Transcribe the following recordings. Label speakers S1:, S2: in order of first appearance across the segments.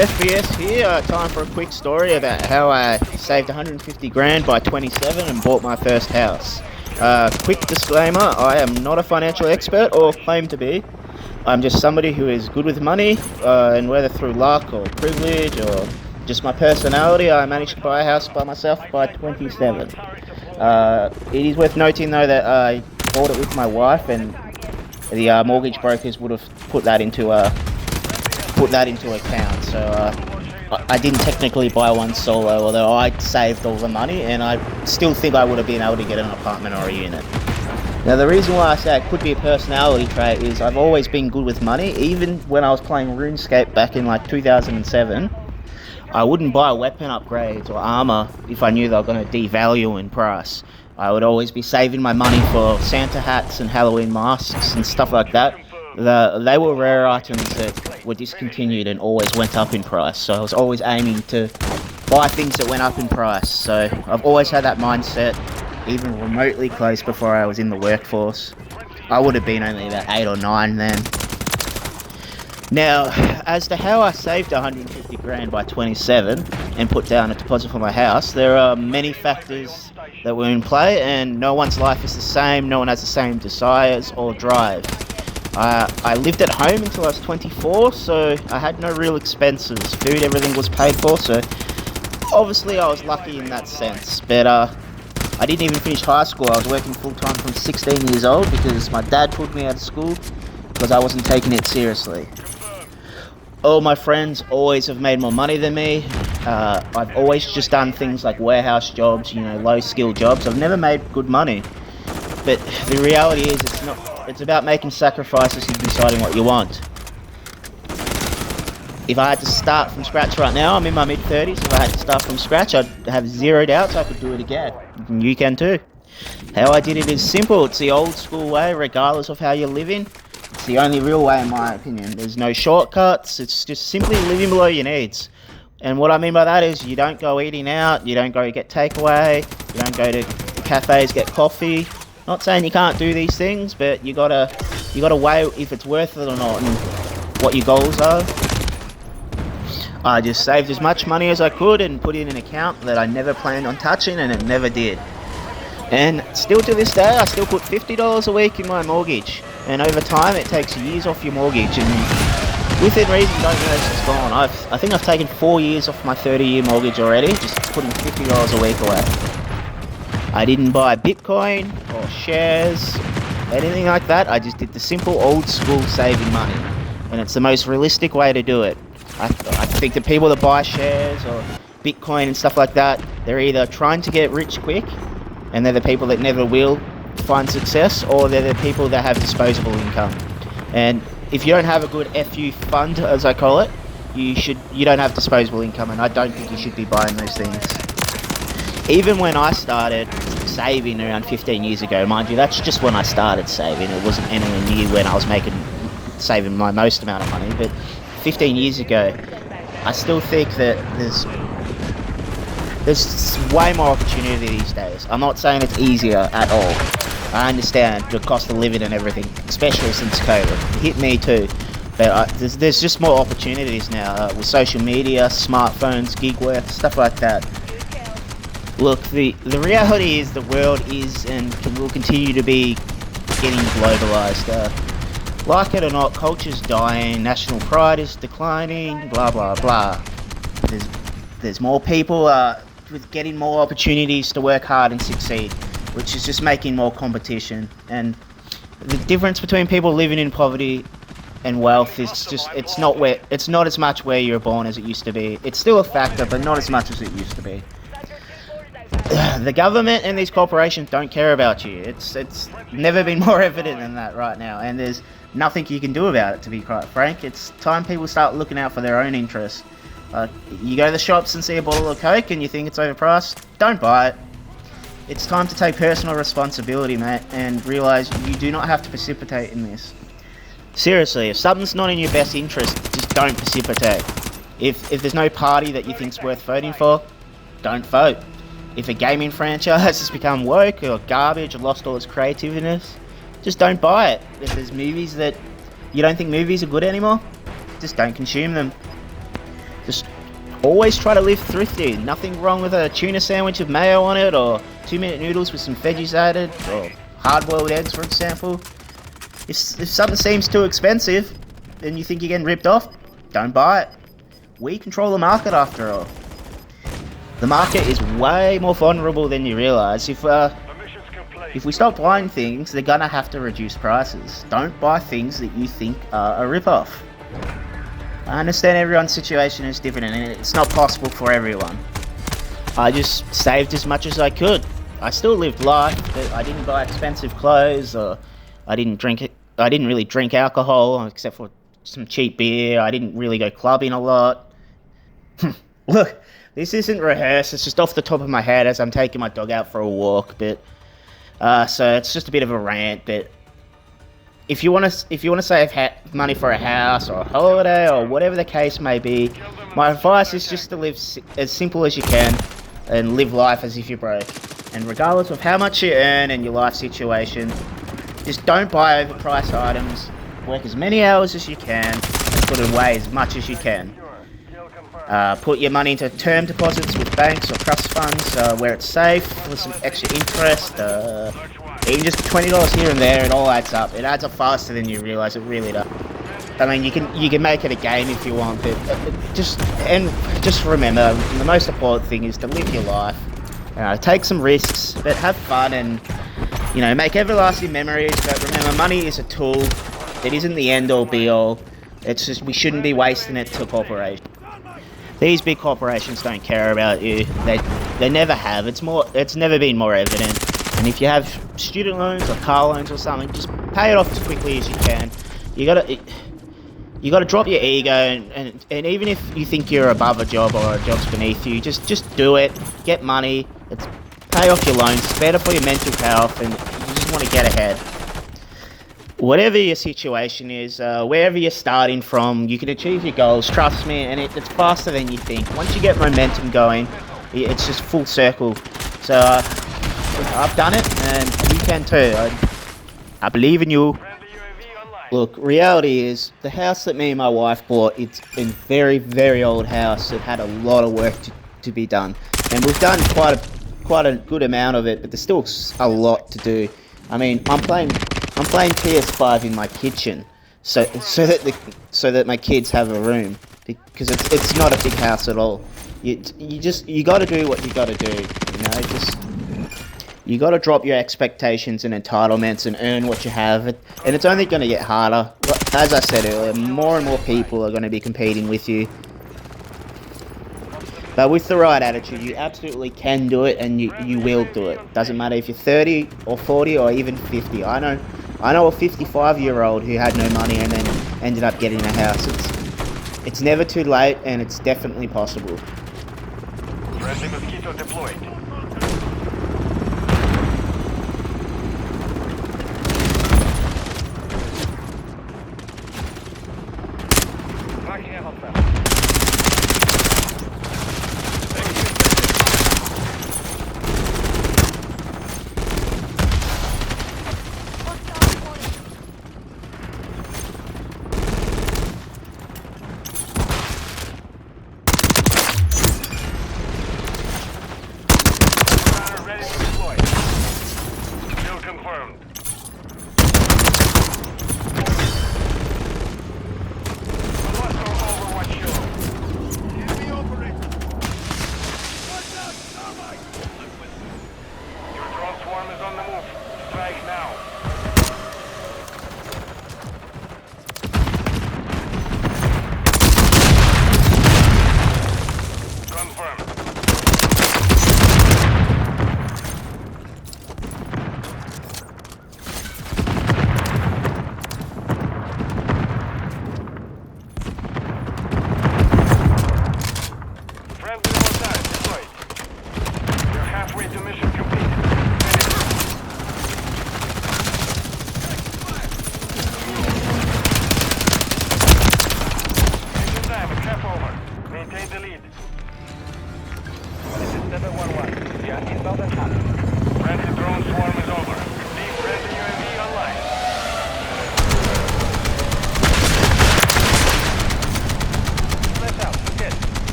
S1: FBS here, time for a quick story about how I saved 150 grand by 27 and bought my first house. Quick disclaimer, I am not a financial expert or claim to be. I'm just somebody who is good with money, and whether through luck or privilege or just my personality, I managed to buy a house by myself by 27. It is worth noting though that I bought it with my wife, and the mortgage brokers would have put that into account. So I didn't technically buy one solo, although I saved all the money, and I still think I would have been able to get an apartment or a unit. Now the reason why I say it could be a personality trait is I've always been good with money. Even when I was playing RuneScape back in like 2007, I wouldn't buy weapon upgrades or armor if I knew they were going to devalue in price. I would always be saving my money for Santa hats and Halloween masks and stuff like that. They were rare items that were discontinued and always went up in price, so I was always aiming to buy things that went up in price. So I've always had that mindset, even remotely close before I was in the workforce. I would have been only about 8 or 9 then. Now, as to how I saved 150 grand by 27 and put down a deposit for my house, there are many factors that were in play, and no one's life is the same, no one has the same desires or drive. I lived at home until I was 24, so I had no real expenses. Food, everything was paid for, so obviously I was lucky in that sense. But I didn't even finish high school. I was working full-time from 16 years old because my dad pulled me out of school because I wasn't taking it seriously. All my friends always have made more money than me. I've always just done things like warehouse jobs, low-skill jobs. I've never made good money. But the reality is it's about making sacrifices and deciding what you want. If I had to start from scratch right now, I'm in my mid-30s, if I had to start from scratch, I'd have zero doubts I could do it again. And you can too. How I did it is simple. It's the old school way, regardless of how you're living. It's the only real way, in my opinion. There's no shortcuts. It's just simply living below your needs. And what I mean by that is you don't go eating out, you don't go get takeaway, you don't go to cafes, get coffee. Not saying you can't do these things, but you gotta weigh if it's worth it or not and what your goals are. I just saved as much money as I could and put in an account that I never planned on touching, and it never did. And still to this day, I still put $50 a week in my mortgage. And over time, it takes years off your mortgage. And within reason, don't notice it's gone. I think I've taken 4 years off my 30-year mortgage already, just putting $50 a week away. I didn't buy Bitcoin or shares, anything like that. I just did the simple old school saving money. And it's the most realistic way to do it. I think the people that buy shares or Bitcoin and stuff like that, they're either trying to get rich quick, and they're the people that never will find success, or they're the people that have disposable income. And if you don't have a good FU fund, as I call it, you don't have disposable income, and I don't think you should be buying those things. Even when I started saving around 15 years ago, mind you, that's just when I started saving. It wasn't anywhere near when I was saving my most amount of money, but 15 years ago, I still think that there's way more opportunity these days. I'm not saying it's easier at all. I understand the cost of living and everything, especially since COVID. It hit me too. But there's just more opportunities now with social media, smartphones, gig work, stuff like that. Look, the reality is the world is and will continue to be getting globalized. Like it or not, culture's dying, national pride is declining, blah blah blah. There's more people with getting more opportunities to work hard and succeed, which is just making more competition. And the difference between people living in poverty and wealth is just it's not as much where you're born as it used to be. It's still a factor, but not as much as it used to be. The government and these corporations don't care about you. It's never been more evident than that right now, and there's nothing you can do about it, to be quite frank. It's time people start looking out for their own interests. You go to the shops and see a bottle of Coke and you think it's overpriced, don't buy it. It's time to take personal responsibility, mate, and realise you do not have to precipitate in this. Seriously, if something's not in your best interest, just don't precipitate. If there's no party that you think's worth voting for, don't vote. If a gaming franchise has become woke or garbage or lost all its creativeness, just don't buy it. If there's movies that you don't think movies are good anymore, just don't consume them. Just always try to live thrifty. Nothing wrong with a tuna sandwich with mayo on it, or 2-minute noodles with some veggies added, or hard-boiled eggs, for example. If something seems too expensive, and you think you're getting ripped off, don't buy it. We control the market after all. The market is way more vulnerable than you realise. If we stop buying things, they're gonna have to reduce prices. Don't buy things that you think are a rip-off. I understand everyone's situation is different and it's not possible for everyone. I just saved as much as I could. I still lived life, but I didn't buy expensive clothes, or I didn't really drink alcohol except for some cheap beer. I didn't really go clubbing a lot. Look, this isn't rehearsed, it's just off the top of my head as I'm taking my dog out for a walk, but so it's just a bit of a rant. But if you want to save money for a house or a holiday or whatever the case may be, my advice is just to live as simple as you can and live life as if you're broke. And regardless of how much you earn and your life situation, just don't buy overpriced items. Work as many hours as you can and put away as much as you can. Put your money into term deposits with banks or trust funds where it's safe with some extra interest. Even just $20 here and there, it all adds up. It adds up faster than you realise. It really does. I mean, you can make it a game if you want, but just remember, the most important thing is to live your life. Take some risks, but have fun, and make everlasting memories. But remember, money is a tool. It isn't the end-all, be-all. It's just we shouldn't be wasting it to corporations. These big corporations don't care about you. They never have. It's never been more evident. And if you have student loans or car loans or something, just pay it off as quickly as you can. You gotta drop your ego, and even if you think you're above a job or a job's beneath you, just do it. Get money. Pay off your loans. It's better for your mental health, and you just want to get ahead. Whatever your situation is, wherever you're starting from, you can achieve your goals, trust me, and it's faster than you think. Once you get momentum going, it's just full circle. So I've done it, and you can too. I believe in you. Look, reality is, the house that me and my wife bought, it's a very, very old house that had a lot of work to be done. And we've done quite a good amount of it, but there's still a lot to do. I mean, I'm playing PS5 in my kitchen, so that my kids have a room, because it's not a big house at all. You got to do what you got to do. You got to drop your expectations and entitlements and earn what you have, and it's only going to get harder. As I said earlier, more and more people are going to be competing with you. But with the right attitude, you absolutely can do it, and you will do it. Doesn't matter if you're 30 or 40 or even 50. I know a 55-year-old who had no money and then ended up getting a house. It's never too late, and it's definitely possible.
S2: Friendly mosquito deployed.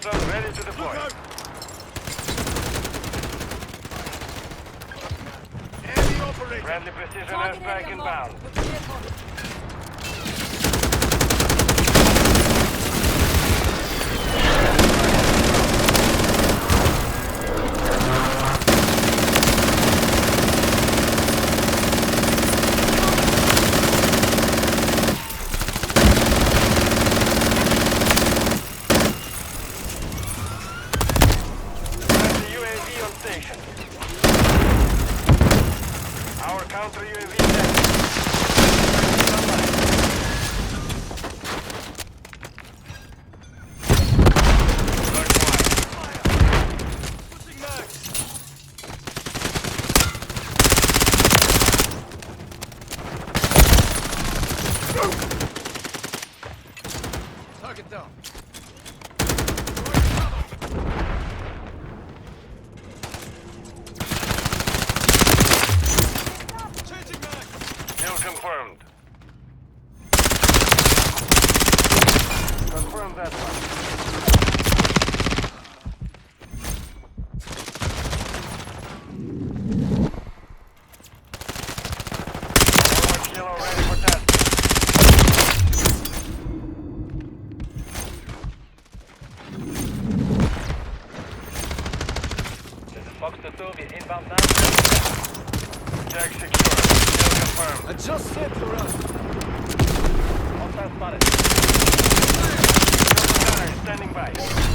S2: Kill zone ready to deploy.
S3: Enemy operator.
S2: Friendly precision
S4: Target
S2: airstrike
S4: area
S2: inbound.
S4: locked. Prepare for it.
S2: Friendly UAV on station. Our counter UAV dead.
S3: Pushing back. Target down. Changing back.
S2: Kill confirmed. Confirm that one. Forward kilo ready for test.
S5: This is Fox to 2, we're inbound now.
S2: Tag secure. Kill confirmed.
S3: I just said to run.
S5: Hostile spotted.
S2: Gunner standing by.